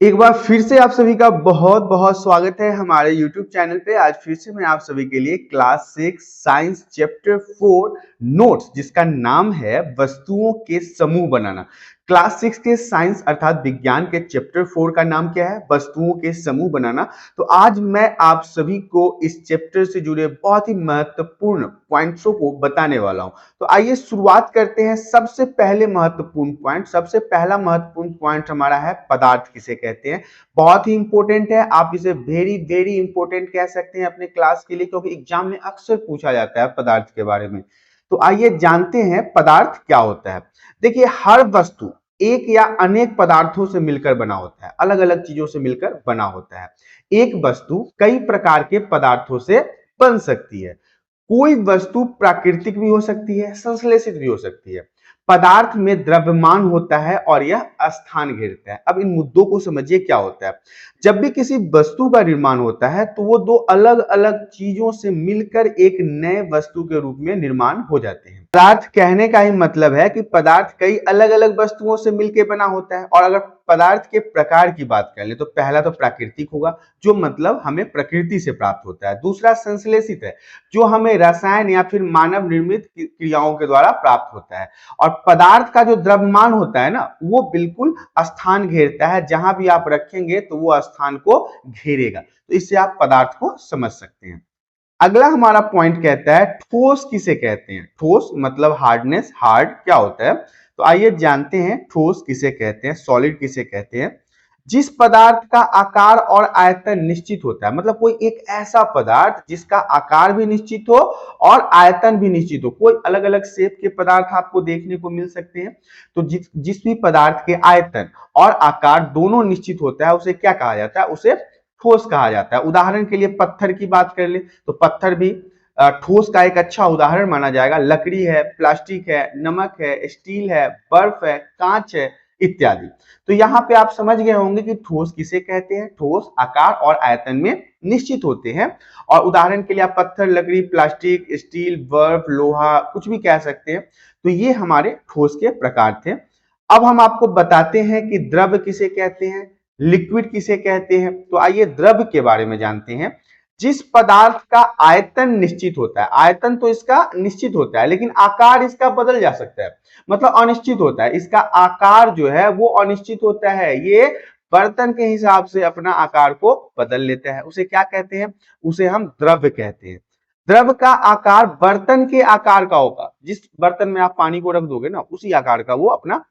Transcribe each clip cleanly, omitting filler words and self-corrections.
एक बार फिर से आप सभी का बहुत बहुत स्वागत है हमारे YouTube चैनल पे। आज फिर से मैं आप सभी के लिए क्लास 6 साइंस चैप्टर 4 नोट्स, जिसका नाम है वस्तुओं के समूह बनाना। क्लास 6 के साइंस अर्थात विज्ञान के चैप्टर 4 का नाम क्या है? वस्तुओं के समूह बनाना। तो आज मैं आप सभी को इस चैप्टर से जुड़े बहुत ही महत्वपूर्ण पॉइंट्सों को बताने वाला हूं। तो आइए शुरुआत करते हैं। सबसे पहले महत्वपूर्ण पॉइंट, सबसे पहला महत्वपूर्ण पॉइंट हमारा है पदार्थ किसे कहते हैं। बहुत ही इंपॉर्टेंट है, आप इसे वेरी वेरी इंपॉर्टेंट कह सकते हैं अपने क्लास के लिए, क्योंकि एग्जाम में अक्सर पूछा जाता है पदार्थ के बारे में। तो आइए जानते हैं पदार्थ क्या होता है। देखिए, हर वस्तु एक या अनेक पदार्थों से मिलकर बना होता है, अलग अलग चीजों से मिलकर बना होता है। एक वस्तु कई प्रकार के पदार्थों से बन सकती है। कोई वस्तु प्राकृतिक भी हो सकती है, संश्लेषित भी हो सकती है। पदार्थ में द्रव्यमान होता है और यह स्थान घेरता है। अब इन मुद्दों को समझिए क्या होता है। जब भी किसी वस्तु का निर्माण होता है तो वो दो अलग अलग चीजों से मिलकर एक नए वस्तु के रूप में निर्माण हो जाते हैं। पदार्थ कहने का ही मतलब है कि पदार्थ कई अलग अलग वस्तुओं से मिलकर बना होता है। और अगर पदार्थ के प्रकार की बात कर ले तो पहला तो प्राकृतिक होगा, जो मतलब हमें प्रकृति से प्राप्त होता है। दूसरा संश्लेषित है, जो हमें रसायन या फिर मानव निर्मित क्रियाओं के द्वारा प्राप्त होता है। और पदार्थ का जो द्रव्यमान होता है ना, वो बिल्कुल स्थान घेरता है। जहां भी आप रखेंगे तो वो स्थान को घेरेगा। तो इससे आप पदार्थ को समझ सकते हैं। अगला हमारा पॉइंट कहता है ठोस किसे कहते हैं। ठोस मतलब हार्डनेस, हार्ड क्या होता है। तो आइए जानते हैं ठोस किसे कहते हैं, सॉलिड किसे कहते हैं। जिस पदार्थ का आकार और आयतन निश्चित होता है, मतलब कोई एक ऐसा पदार्थ जिसका आकार भी निश्चित हो और आयतन भी निश्चित हो। कोई अलग अलग शेप के पदार्थ आपको देखने को मिल सकते हैं। तो जिस भी पदार्थ के आयतन और आकार दोनों निश्चित होता है, उसे क्या कहा जाता है? उसे ठोस कहा जाता है। उदाहरण के लिए पत्थर की बात कर ले तो पत्थर भी ठोस का एक अच्छा उदाहरण माना जाएगा। लकड़ी है, प्लास्टिक है, नमक है, स्टील है, बर्फ है, कांच है, इत्यादि। तो यहाँ पे आप समझ गए होंगे कि ठोस किसे कहते हैं। ठोस आकार और आयतन में निश्चित होते हैं। और उदाहरण के लिए आप पत्थर, लकड़ी, प्लास्टिक, स्टील, बर्फ, लोहा कुछ भी कह सकते हैं। तो ये हमारे ठोस के प्रकार थे। अब हम आपको बताते हैं कि द्रव किसे कहते हैं, लिक्विड किसे कहते हैं। तो आइए द्रव के बारे में जानते हैं। जिस पदार्थ का आयतन निश्चित होता है, आयतन तो इसका निश्चित होता है लेकिन आकार इसका बदल जा सकता है, मतलब अनिश्चित होता है। इसका आकार जो है वो अनिश्चित होता है। ये बर्तन के हिसाब से अपना आकार को बदल लेता है। उसे क्या कहते हैं? उसे हम द्रव्य कहते हैं। द्रव का आकार बर्तन के आकार का होगा। जिस बर्तन में आप पानी को रख दोगे ना, उसी आकार का वो अपना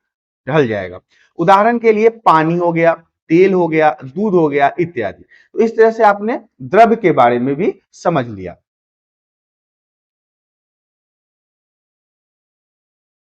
ढल जाएगा। उदाहरण के लिए पानी हो गया, तेल हो गया, दूध हो गया, इत्यादि। तो इस तरह से आपने द्रव्य के बारे में भी समझ लिया।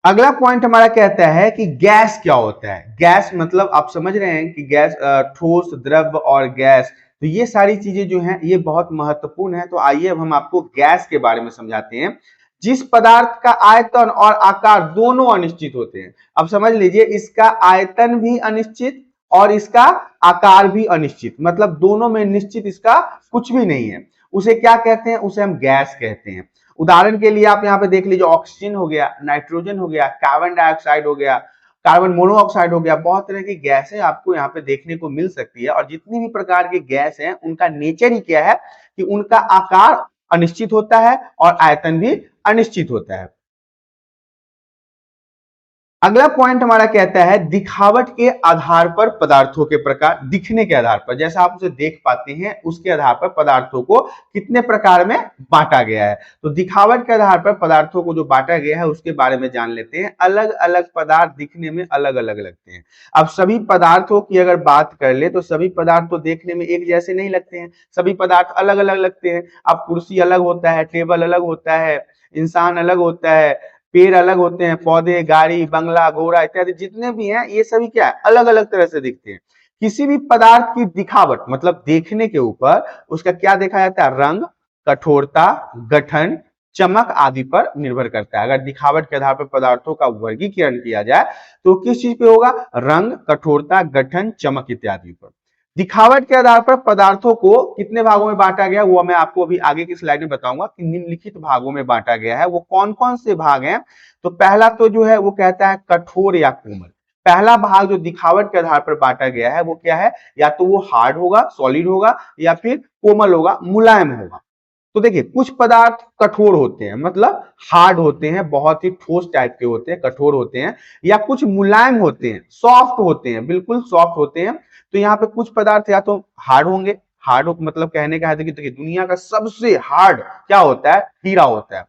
अगला पॉइंट हमारा कहता है कि गैस क्या होता है। गैस मतलब आप समझ रहे हैं कि गैस, ठोस, द्रव और गैस, तो ये सारी चीजें जो हैं ये बहुत महत्वपूर्ण है। तो आइए अब हम आपको गैस के बारे में समझाते हैं। जिस पदार्थ का आयतन और आकार दोनों अनिश्चित होते हैं। अब समझ लीजिए, इसका आयतन भी अनिश्चित और इसका आकार भी अनिश्चित, मतलब दोनों में निश्चित इसका कुछ भी नहीं है। उसे क्या कहते हैं? उसे हम गैस कहते हैं। उदाहरण के लिए आप यहाँ पे देख लीजिए, ऑक्सीजन हो गया, नाइट्रोजन हो गया, कार्बन डाइऑक्साइड हो गया, कार्बन मोनोऑक्साइड हो गया। बहुत तरह की गैसें आपको यहाँ पे देखने को मिल सकती है। और जितनी भी प्रकार की गैस हैं उनका नेचर ही क्या है कि उनका आकार अनिश्चित होता है और आयतन भी अनिश्चित होता है। अगला पॉइंट हमारा कहता है दिखावट के आधार पर पदार्थों के प्रकार। दिखने के आधार पर, जैसा आप उसे देख पाते हैं उसके आधार पर पदार्थों को कितने प्रकार में बांटा गया है। तो दिखावट के आधार पर पदार्थों को जो बांटा गया है उसके बारे में जान लेते हैं। अलग अलग पदार्थ दिखने में अलग अलग लगते हैं। अब सभी पदार्थों की अगर बात कर ले तो सभी पदार्थ तो देखने में एक जैसे नहीं लगते हैं, सभी पदार्थ अलग अलग लगते हैं। अब कुर्सी अलग होता है, टेबल अलग होता है, इंसान अलग होता है, पेड़ अलग होते हैं, पौधे, गाड़ी, बंगला, घोड़ा इत्यादि जितने भी हैं ये सभी क्या है? अलग अलग तरह से दिखते हैं। किसी भी पदार्थ की दिखावट मतलब देखने के ऊपर उसका क्या देखा जाता है? रंग, कठोरता, गठन, चमक आदि पर निर्भर करता है। अगर दिखावट के आधार पर पदार्थों का वर्गीकरण किया जाए तो किस चीज पे होगा? रंग, कठोरता, गठन, चमक इत्यादि पर। दिखावट के आधार पर पदार्थों को कितने भागों में बांटा गया वो मैं आपको अभी आगे की स्लाइड में बताऊंगा कि निम्नलिखित भागों में बांटा गया है। वो कौन कौन से भाग हैं? तो पहला तो जो है वो कहता है कठोर या कोमल। पहला भाग जो दिखावट के आधार पर बांटा गया है वो क्या है, या तो वो हार्ड होगा, सॉलिड होगा, या फिर कोमल होगा, मुलायम होगा। तो देखिए कुछ पदार्थ कठोर होते हैं, मतलब हार्ड होते हैं, बहुत ही ठोस टाइप के होते हैं, कठोर होते हैं, या कुछ मुलायम होते हैं, सॉफ्ट होते हैं, बिल्कुल सॉफ्ट होते हैं। तो यहाँ पे कुछ पदार्थ या तो हार्ड होंगे, हार्ड मतलब कहने का है कि देखिए दुनिया का सबसे हार्ड क्या होता है, हीरा होता है।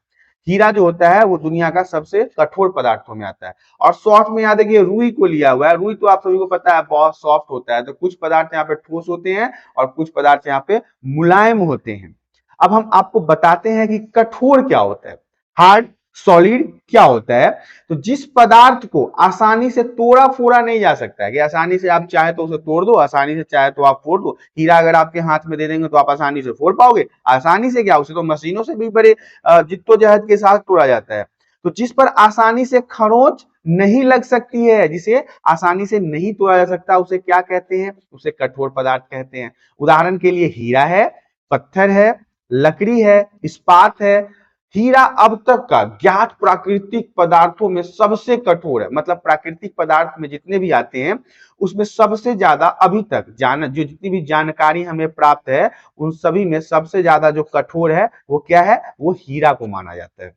हीरा जो होता है वो दुनिया का सबसे कठोर पदार्थों में आता है। और सॉफ्ट में यहाँ देखिए रुई को लिया हुआ है, रुई तो आप सभी को पता है बहुत सॉफ्ट होता है। तो कुछ पदार्थ यहाँ पे ठोस होते हैं और कुछ पदार्थ यहाँ पे मुलायम होते हैं। अब हम आपको बताते हैं कि कठोर क्या होता है, हार्ड सॉलिड क्या होता है। तो जिस पदार्थ को आसानी से तोड़ा फोड़ा नहीं जा सकता है, कि आसानी से आप चाहे तो उसे तोड़ दो, आसानी से चाहे तो आप फोड़ दो। हीरा अगर आपके हाथ में दे देंगे तो आप आसानी से फोड़ पाओगे? आसानी से क्या, उसे तो मशीनों से भी बड़े जिद्दोजहद के साथ तोड़ा जाता है। तो जिस पर आसानी से खरोंच नहीं लग सकती है, जिसे आसानी से नहीं तोड़ा जा सकता, उसे क्या कहते हैं? उसे कठोर पदार्थ कहते हैं। उदाहरण के लिए हीरा है, पत्थर है, लकड़ी है, इस्पात है। हीरा अब तक का ज्ञात प्राकृतिक पदार्थों में सबसे कठोर है, मतलब प्राकृतिक पदार्थ में जितने भी आते हैं उसमें सबसे ज्यादा अभी तक जो जितनी भी जानकारी हमें प्राप्त है उन सभी में सबसे ज्यादा जो कठोर है वो क्या है, वो हीरा को माना जाता है।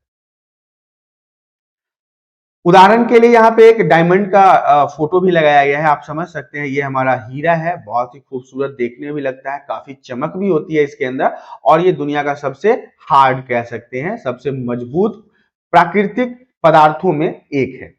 उदाहरण के लिए यहाँ पे एक डायमंड का फोटो भी लगाया गया है, आप समझ सकते हैं ये हमारा हीरा है, बहुत ही खूबसूरत देखने में भी लगता है, काफी चमक भी होती है इसके अंदर। और ये दुनिया का सबसे हार्ड कह सकते हैं, सबसे मजबूत प्राकृतिक पदार्थों में एक है।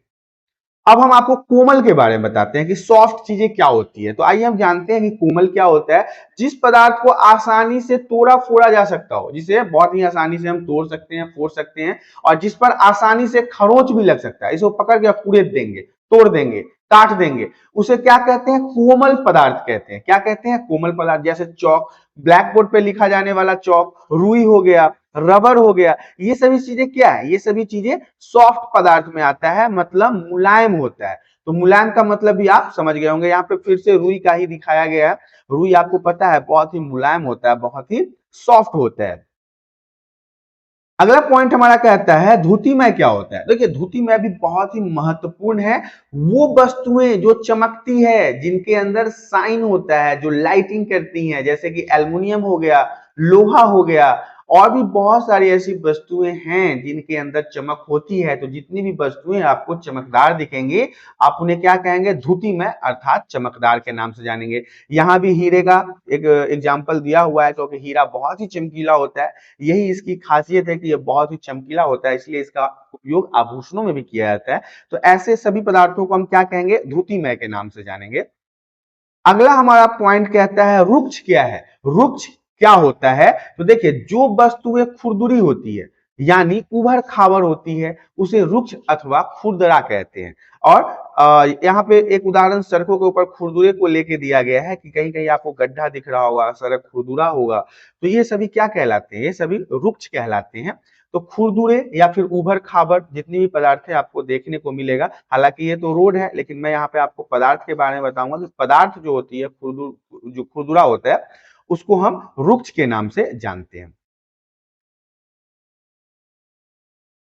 अब हम आपको कोमल के बारे में बताते हैं कि सॉफ्ट चीजें क्या होती है। तो आइए हम जानते हैं कि कोमल क्या होता है। जिस पदार्थ को आसानी से तोड़ा फोड़ा जा सकता हो, जिसे बहुत ही आसानी से हम तोड़ सकते हैं, फोड़ सकते हैं, और जिस पर आसानी से खरोंच भी लग सकता है, इसको पकड़ के कुरेद देंगे, तोड़ देंगे, काट देंगे, उसे क्या कहते हैं? कोमल पदार्थ कहते हैं। क्या कहते हैं? कोमल पदार्थ। जैसे चौक, ब्लैक बोर्ड पे लिखा जाने वाला चौक, रुई हो गया, रबर हो गया, ये सभी चीजें क्या है? ये सभी चीजें सॉफ्ट पदार्थ में आता है, मतलब मुलायम होता है। तो मुलायम का मतलब भी आप समझ गए होंगे। यहाँ पे फिर से रुई का ही दिखाया गया है। रुई आपको पता है बहुत ही मुलायम होता है, बहुत ही सॉफ्ट होता है। अगला पॉइंट हमारा कहता है धुतिमय क्या होता है। देखिए धुतिमय भी बहुत ही महत्वपूर्ण है। वो वस्तुएं जो चमकती है, जिनके अंदर साइन होता है, जो लाइटिंग करती हैं, जैसे कि एल्युमिनियम हो गया, लोहा हो गया, और भी बहुत सारी ऐसी वस्तुएं हैं जिनके अंदर चमक होती है। तो जितनी भी वस्तुएं आपको चमकदार दिखेंगे आप उन्हें क्या कहेंगे? धुतिमय अर्थात चमकदार के नाम से जानेंगे। यहाँ भी हीरे का एक एग्जाम्पल दिया हुआ है, क्योंकि हीरा बहुत ही चमकीला होता है। यही इसकी खासियत है कि ये बहुत ही चमकीला होता है, इसलिए इसका उपयोग आभूषणों में भी किया जाता है। तो ऐसे सभी पदार्थों को हम क्या कहेंगे? धुतिमय के नाम से जानेंगे। अगला हमारा पॉइंट कहता है रुक्ष क्या है। रुक्ष क्या होता है? तो देखिए जो वस्तुएं खुरदुरी होती है, यानी उभर खावर होती है, उसे रुक्ष अथवा खुरदरा कहते हैं। और यहाँ पे एक उदाहरण सड़कों के ऊपर खुरदुरे को लेके दिया गया है कि कहीं कहीं आपको गड्ढा दिख रहा होगा, सड़क खुरदुरा होगा, तो ये सभी क्या कहलाते हैं? ये सभी रुक्ष कहलाते हैं। तो खुरदुरे या फिर उभर खाबर जितनी भी पदार्थ है आपको देखने को मिलेगा। हालांकि ये तो रोड है, लेकिन मैं यहाँ पे आपको पदार्थ के बारे में बताऊंगा कि पदार्थ जो होती है जो खुरदुरा होता है उसको हम रुक्ष के नाम से जानते हैं।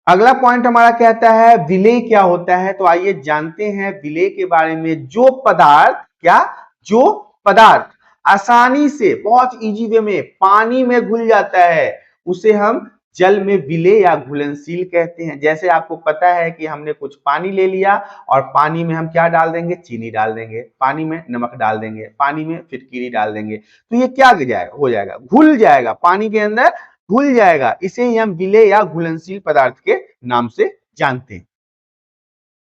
अगला पॉइंट हमारा कहता है विलेय क्या होता है। तो आइए जानते हैं विलेय के बारे में। जो पदार्थ क्या, जो पदार्थ आसानी से बहुत इजी वे में पानी में घुल जाता है उसे हम जल में विलेय या घुलनशील कहते हैं। जैसे आपको पता है कि हमने कुछ पानी ले लिया और पानी में हम क्या डाल देंगे? चीनी डाल देंगे, पानी में नमक डाल देंगे, पानी में फिटकिरी डाल देंगे, तो ये क्या हो जाएगा? घुल जाएगा, पानी के अंदर घुल जाएगा। इसे ही हम विलेय या घुलनशील पदार्थ के नाम से जानते हैं।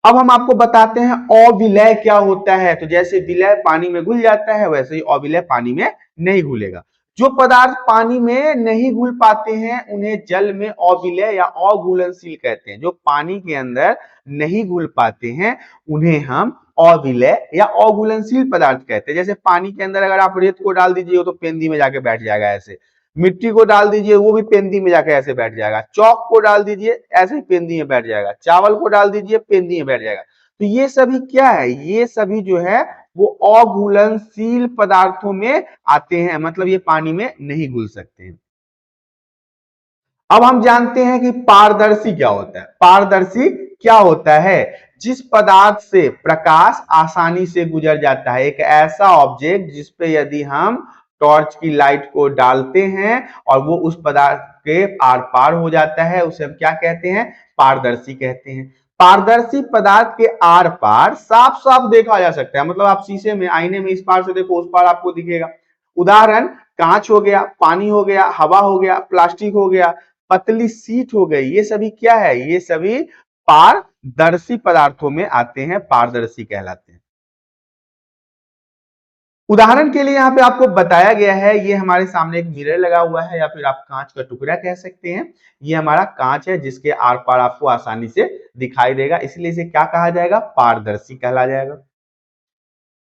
अब हम आपको बताते हैं अविलेय क्या होता है। तो जैसे विलेय पानी में घुल जाता है, वैसे ही अविलेय पानी में नहीं घुलेगा। जो पदार्थ पानी में नहीं घुल पाते हैं उन्हें जल में अविलेय या अघुलनशील कहते हैं। जो पानी के अंदर नहीं घुल पाते हैं उन्हें हम अविलेय या अघुलनशील पदार्थ कहते हैं। जैसे पानी के अंदर अगर आप रेत को डाल दीजिए तो पेंदी में जाके बैठ जाएगा ऐसे, मिट्टी को डाल दीजिए वो भी पेंदी में जाकर ऐसे बैठ जाएगा, चौक को डाल दीजिए ऐसे ही पेंदी में बैठ जाएगा, चावल को डाल दीजिए पेंदी में बैठ जाएगा। तो ये सभी क्या है? ये सभी जो है वो अघुलनशील पदार्थों में आते हैं, मतलब ये पानी में नहीं घुल सकते हैं। अब हम जानते हैं कि पारदर्शी क्या होता है। पारदर्शी क्या होता है? जिस पदार्थ से प्रकाश आसानी से गुजर जाता है, एक ऐसा ऑब्जेक्ट जिस पे यदि हम टॉर्च की लाइट को डालते हैं और वो उस पदार्थ के आर पार हो जाता है, उसे हम क्या कहते हैं, पारदर्शी कहते हैं। पारदर्शी पदार्थ के आर पार साफ साफ देखा जा सकता है, मतलब आप शीशे में, आईने में इस पार से देखो उस पार आपको दिखेगा। उदाहरण, कांच हो गया, पानी हो गया, हवा हो गया, प्लास्टिक हो गया, पतली सीट हो गई, ये सभी क्या है, ये सभी पारदर्शी पदार्थों में आते हैं, पारदर्शी कहलाते हैं। उदाहरण के लिए यहाँ पे आपको बताया गया है, ये हमारे सामने एक मिरर लगा हुआ है या फिर आप कांच का टुकड़ा कह सकते हैं। ये हमारा कांच है जिसके आर पार आपको आसानी से दिखाई देगा, इसलिए इसे क्या कहा जाएगा, पारदर्शी कहला जाएगा।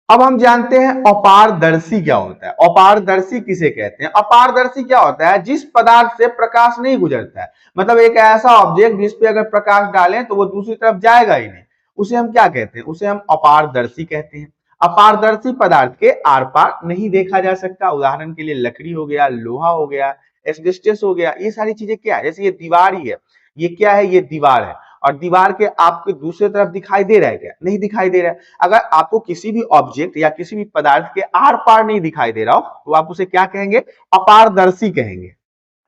अब हम जानते हैं अपारदर्शी क्या होता है। अपारदर्शी किसे कहते हैं? अपारदर्शी क्या होता है, जिस पदार्थ से प्रकाश नहीं गुजरता है, मतलब एक ऐसा ऑब्जेक्ट जिस पे अगर प्रकाश डालें तो वो दूसरी तरफ जाएगा ही नहीं, उसे हम क्या कहते हैं, उसे हम अपारदर्शी कहते हैं। अपारदर्शी पदार्थ के आर पार नहीं देखा जा सकता। उदाहरण के लिए लकड़ी हो गया, लोहा हो गया, एस्बेस्टस हो गया, ये सारी चीजें क्या है, जैसे ये दीवार ही है, ये क्या है, ये दीवार है, और दीवार के आपके दूसरे तरफ दिखाई दे रहा है क्या, नहीं दिखाई दे रहा है। अगर आपको किसी भी ऑब्जेक्ट या किसी भी पदार्थ के आर पार नहीं दिखाई दे रहा हो तो आप उसे क्या कहेंगे, अपारदर्शी कहेंगे।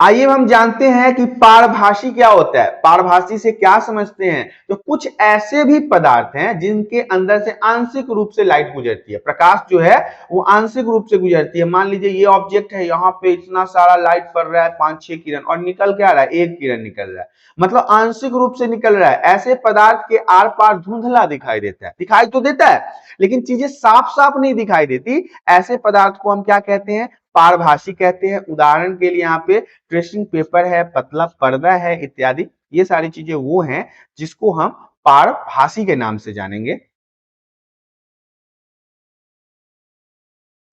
आइए हम जानते हैं कि पारभासी क्या होता है। पारभासी से क्या समझते हैं, तो कुछ ऐसे भी पदार्थ हैं जिनके अंदर से आंशिक रूप से लाइट गुजरती है, प्रकाश जो है वो आंशिक रूप से गुजरती है। मान लीजिए ये ऑब्जेक्ट है, यहाँ पे इतना सारा लाइट पड़ रहा है, 5-6 किरण, और निकल क्या रहा है, एक किरण निकल रहा है, मतलब आंशिक रूप से निकल रहा है। ऐसे पदार्थ के आर पार धुंधला दिखाई देता है, दिखाई तो देता है लेकिन चीजें साफ साफ नहीं दिखाई देती, ऐसे पदार्थ को हम क्या कहते हैं, पारभासी कहते हैं। उदाहरण के लिए यहाँ पे ट्रेसिंग पेपर है, पतला पर्दा है इत्यादि, ये सारी चीजें वो हैं जिसको हम पारभासी के नाम से जानेंगे।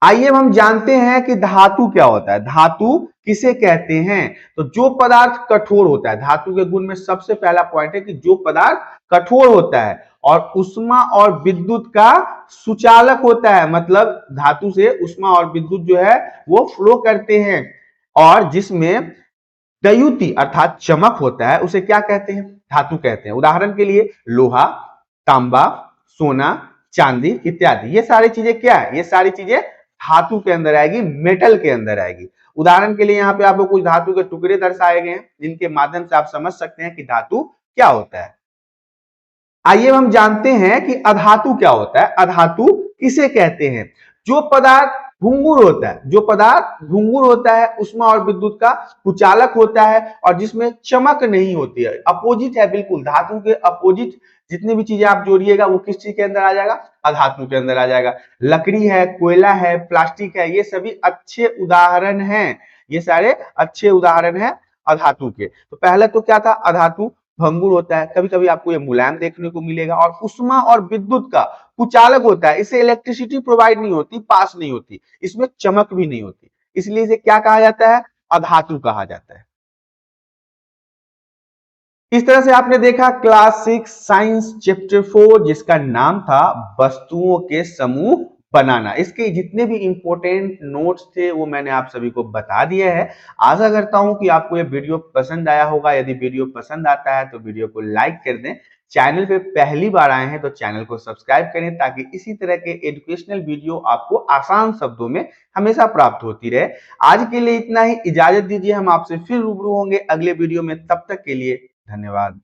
आइए हम जानते हैं कि धातु क्या होता है। धातु किसे कहते हैं, तो जो पदार्थ कठोर होता है, धातु के गुण में सबसे पहला पॉइंट है कि जो पदार्थ कठोर होता है और उष्मा और विद्युत का सुचालक होता है, मतलब धातु से उष्मा और विद्युत जो है वो फ्लो करते हैं, और जिसमें द्युति अर्थात चमक होता है, उसे क्या कहते हैं, धातु कहते हैं। उदाहरण के लिए लोहा, तांबा, सोना, चांदी इत्यादि, ये सारी चीजें क्या है, ये सारी चीजें धातु के अंदर आएगी, मेटल के अंदर आएगी। उदाहरण के लिए यहाँ पे आपको कुछ धातु के टुकड़े दर्शाए गए हैं जिनके माध्यम से आप समझ सकते हैं कि धातु क्या होता है। आइए हम जानते हैं कि अधातु क्या होता है। अधातु किसे कहते हैं, जो पदार्थ भंगुर होता है, जो पदार्थ भंगुर होता है, उष्मा और विद्युत का कुचालक होता है और जिसमें चमक नहीं होती है, अपोजिट है, बिल्कुल धातु के अपोजिट जितनी भी चीजें आप जोड़िएगा वो किस चीज के अंदर आ जाएगा, अधातु के अंदर आ जाएगा। लकड़ी है, कोयला है, प्लास्टिक है, ये सभी अच्छे उदाहरण हैं, ये सारे अच्छे उदाहरण हैं अधातु के। तो पहले तो क्या था, अधातु भंगुर होता है, कभी कभी आपको ये मुलायम देखने को मिलेगा, और उष्मा और विद्युत का कुचालक होता है, इससे इलेक्ट्रिसिटी प्रोवाइड नहीं होती, पास नहीं होती, इसमें चमक भी नहीं होती, इसलिए इसे क्या कहा जाता है, अधातु कहा जाता है। इस तरह से आपने देखा क्लास 6 साइंस चैप्टर 4 जिसका नाम था वस्तुओं के समूह बनाना। इसके जितने भी इंपॉर्टेंट नोट्स थे वो मैंने आप सभी को बता दिए हैं। आशा करता हूं कि आपको ये वीडियो पसंद आया होगा। यदि वीडियो पसंद आता है तो वीडियो को लाइक कर दें। चैनल पे पहली बार आए हैं तो चैनल को सब्सक्राइब करें ताकि इसी तरह के एजुकेशनल वीडियो आपको आसान शब्दों में हमेशा प्राप्त होती रहे। आज के लिए इतना ही, इजाजत दीजिए, हम आपसे फिर रूबरू होंगे अगले वीडियो में। तब तक के लिए धन्यवाद।